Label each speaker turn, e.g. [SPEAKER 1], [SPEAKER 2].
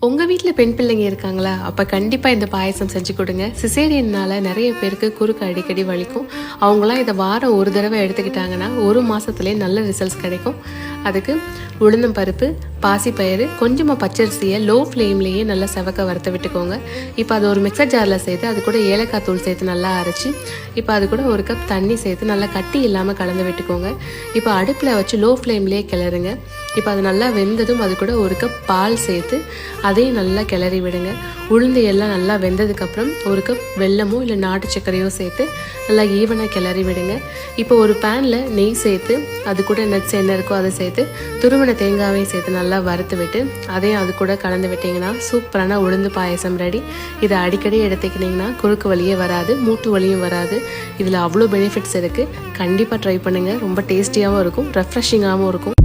[SPEAKER 1] உங்கள் வீட்டில் பெண் பிள்ளைங்க இருக்காங்களா? அப்போ கண்டிப்பாக இந்த பாயசம் செஞ்சு கொடுங்க. சிசேரியனால் நிறைய பேருக்கு குறுக்கு அடிக்கடி வலிக்கும். அவங்களாம் இதை வாரம் ஒரு தடவை எடுத்துக்கிட்டாங்கன்னா 1 மாதத்துலேயே நல்ல ரிசல்ட்ஸ் கிடைக்கும். அதுக்கு உளுந்தம் பருப்பு, பாசிப்பயிறு, கொஞ்சமாக பச்சரிசியை லோ ஃப்ளேம்லேயே நல்லா செவக்க வறுத்த விட்டுக்கோங்க. இப்போ அது ஒரு மிக்சர் ஜாரில் சேர்த்து அது கூட ஏலக்காய் தூள் சேர்த்து நல்லா அரைச்சி இப்போ அது கூட 1 கப் தண்ணி சேர்த்து நல்லா கட்டி இல்லாமல் கலந்து விட்டுக்கோங்க. இப்போ அடுப்பில் வச்சு லோ ஃப்ளேம்லேயே கிளறுங்க. இப்போ அது நல்லா வெந்ததும் அது கூட 1 கப் பால் சேர்த்து அதையும் நல்லா கிளறி விடுங்க. உளுந்து எல்லாம் நல்லா வெந்ததுக்கப்புறம் 1 கப் வெல்லமோ இல்லை நாட்டு சர்க்கரையோ சேர்த்து நல்லா ஈவனாக கிளறி விடுங்க. இப்போ ஒரு பேனில் நெய் சேர்த்து அது கூட நட்ஸ் என்ன இருக்கோ அதை சேர்த்து துருவன தேங்காவையும் சேர்த்து நல்லா வறுத்து விட்டு அதையும் அது கூட கலந்து விட்டிங்கன்னா சூப்பரான உளுந்து பாயசம் ரெடி. இதை அடிக்கடி எடுத்துக்கிட்டிங்கன்னா குறுக்கு வலியே வராது, மூட்டு வலியும் வராது. இதில் அவ்வளோ பெனிஃபிட்ஸ் இருக்குது. கண்டிப்பாக ட்ரை பண்ணுங்கள். ரொம்ப டேஸ்டியாகவும் இருக்கும், ரெஃப்ரெஷிங்காகவும் இருக்கும்.